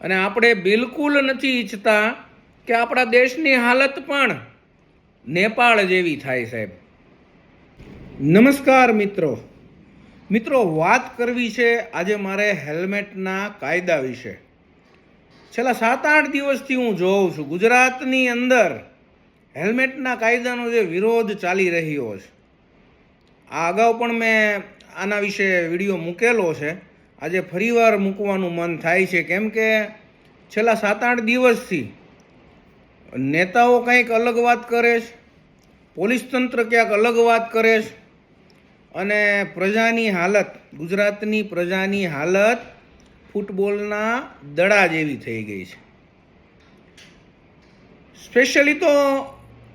અને આપણે બિલકુલ નથી ઈચ્છતા કે આપણા દેશની હાલત પણ નેપાળ જેવી થાય સાહેબ. નમસ્કાર મિત્રો, વાત કરવી છે આજે મારે હેલ્મેટના કાયદા વિશે. છેલ્લા 7-8 દિવસથી હું જોઉં છું ગુજરાતની અંદર હેલ્મેટના કાયદાનો જે વિરોધ ચાલી રહ્યો છે. આ અગાઉ પણ મેં આના વિશે વિડીયો મૂકેલો છે. આજે ફરીવાર મૂકવાનું મન થાય છે, કેમ કે છેલ્લા 7-8 દિવસથી નેતાઓ કંઈક અલગ વાત કરે છે, પોલીસ તંત્ર ક્યાંક અલગ વાત કરે છે, અને પ્રજાની હાલત, ગુજરાતની પ્રજાની હાલત ફૂટબોલના દડા જેવી થઈ ગઈ છે. સ્પેશિયલી તો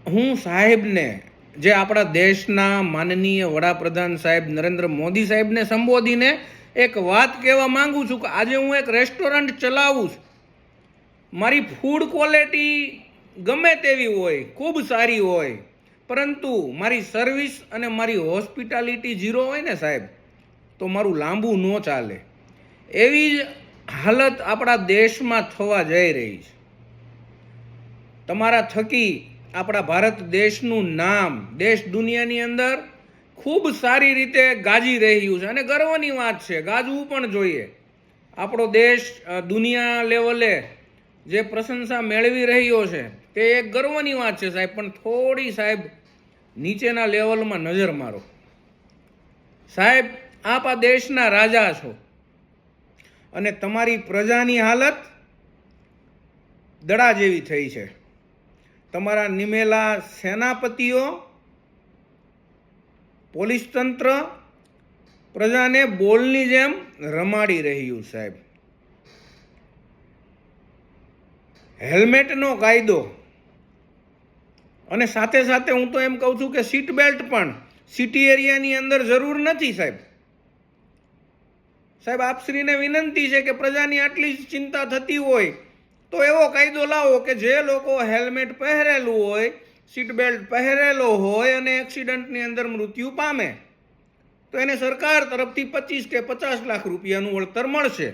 હું સાહેબને, જે આપણા દેશના માનનીય વડાપ્રધાન સાહેબ નરેન્દ્ર મોદી સાહેબને સંબોધીને એક વાત કહેવા માંગુ છું કે આજે હું એક રેસ્ટોરન્ટ ચલાવું છું. મારી ફૂડ ક્વોલિટી ગમે તેવી હોય, ખૂબ સારી હોય, પરંતુ મારી સર્વિસ અને મારી હોસ્પિટાલિટી ઝીરો હોય ને સાહેબ, તો મારું લાંબુ ન ચાલે. એવી જ હાલત આપણા દેશમાં થવા જઈ રહી છે. તમારા થકી આપણા ભારત દેશનું નામ દેશ દુનિયાની અંદર ખૂબ સારી રીતે ગાજી રહ્યું છે, અને ગર્વની વાત છે, ગાજવું પણ જોઈએ. આપણો દેશ દુનિયા લેવલે જે પ્રશંસા મેળવી રહ્યો છે તે એક ગર્વની વાત છે સાહેબ. પણ થોડી સાહેબ નીચેના લેવલમાં નજર મારો સાહેબ. આપ આ દેશના રાજા છો અને તમારી પ્રજાની હાલત દડા જેવી થઈ છે. તમારા નિમેલા સેનાપતિઓ, પોલીસ તંત્ર પ્રજાને બોલની જેમ રમાડી રહ્યું સાહેબ. હેલ્મેટનો કાયદો અને સાથે સાથે હું તો એમ કહું છું કે સીટ બેલ્ટ પણ સિટી એરિયાની અંદર જરૂર નથી સાહેબ. આપશ્રીને વિનંતી છે કે પ્રજાની આટલી જ ચિંતા થતી હોય તો એવો કાયદો લાવો કે જે લોકો હેલ્મેટ પહેરેલું હોય, સીટ બેલ્ટ પહેરેલો હોય અને એક્સિડન્ટની અંદર મૃત્યુ પામે તો એને સરકાર તરફથી 25 કે 50 લાખ રૂપિયાનું વળતર મળશે.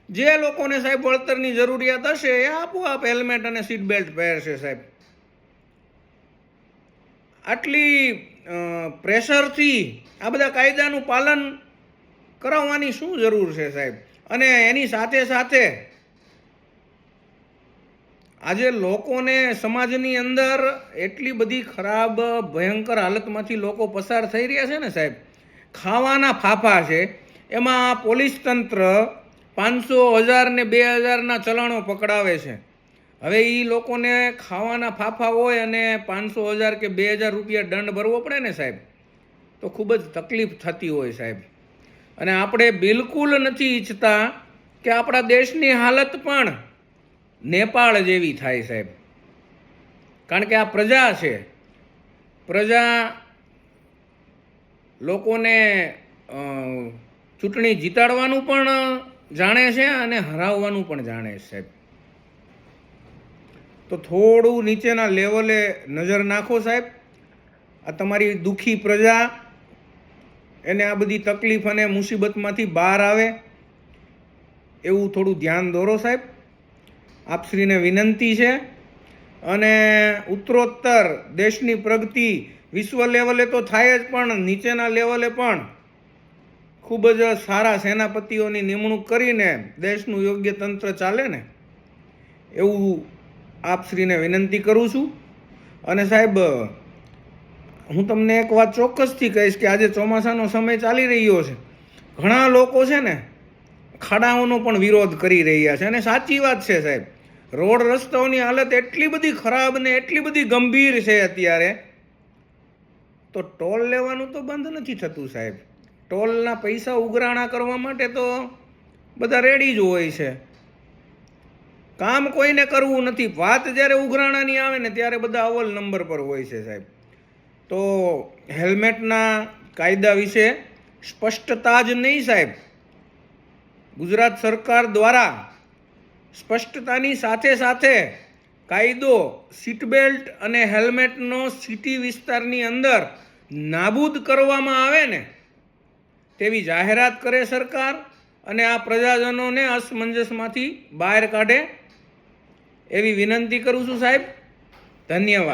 જે લોકોને સાહેબ વળતરની જરૂરિયાત હશે એ આપોઆપ હેલ્મેટ અને સીટ બેલ્ટ પહેરશે સાહેબ. આટલી પ્રેશરથી આ બધા કાયદાનું પાલન કરાવવાની શું જરૂર છે સાહેબ? અને એની સાથે સાથે આજે લોકોને સમાજની અંદર એટલી બધી ખરાબ ભયંકર હાલતમાંથી લોકો પસાર થઈ રહ્યા છે ને સાહેબ. ખાવાના ફાફા છે, એમાં પોલીસ તંત્ર 500, 1000 ને 2000ના ચલાણો પકડાવે છે. હવે એ લોકોને ખાવાના ફાફા હોય અને 500, 1000 કે 2000 રૂપિયા દંડ ભરવો પડે ને સાહેબ, તો ખૂબ જ તકલીફ થતી હોય સાહેબ. અને આપણે બિલકુલ નથી ઈચ્છતા કે આપણા દેશની હાલત પણ નેપાળ જેવી થાય સાહેબ. કારણ કે આ પ્રજા છે, પ્રજા લોકોને ચૂંટણી જીતાડવાનું પણ જાણે છે અને હરાવવાનું પણ જાણે છે સાહેબ. તો થોડું નીચેના લેવલે નજર નાખો સાહેબ. આ તમારી દુઃખી પ્રજા, એને આ બધી તકલીફ અને મુસીબતમાંથી બહાર આવે એવું થોડું ધ્યાન દોરો સાહેબ. આપશ્રીને વિનંતી છે. અને ઉત્તરોત્તર દેશની પ્રગતિ વિશ્વ લેવલે તો થાય જ, પણ નીચેના લેવલે પણ ખૂબ જ સારા સેનાપતિઓની નિમણૂક કરીને દેશનું યોગ્ય તંત્ર ચાલે ને એવું આપશ્રીને વિનંતી કરું છું. અને સાહેબ, હું તમને એક વાત ચોક્કસથી કહીશ કે આજે ચોમાસાનો સમય ચાલી રહ્યો છે. ઘણા લોકો છે ને ખાડાઓનો પણ વિરોધ કરી રહ્યા છે, અને સાચી વાત છે સાહેબ. રોડ રસ્તાઓની હાલત એટલી બધી ખરાબ ને એટલી બધી ગંભીર છે અત્યારે, તો ટોલ લેવાનું તો બંધ નથી થતું સાહેબ. ટોલના પૈસા ઉઘરાણા કરવા માટે તો બધા રેડી જ હોય છે. કામ કોઈને કરવું નથી. વાત જ્યારે ઉઘરાણાની આવે ને ત્યારે બધા અવ્વલ નંબર પર હોય છે સાહેબ. તો હેલ્મેટના કાયદા વિશે સ્પષ્ટતા જ નહીં સાહેબ, ગુજરાત સરકાર દ્વારા સ્પષ્ટતાની સાથે સાથે કાયદો સીટ બેલ્ટ અને હેલ્મેટનો સિટી વિસ્તારની અંદર નાબૂદ કરવામાં આવે ને તેવી જાહેરાત કરે સરકાર, અને આ પ્રજાજનોને અસમંજસમાંથી બહાર કાઢે એવી વિનંતી કરું છું સાહેબ. ધન્યવાદ.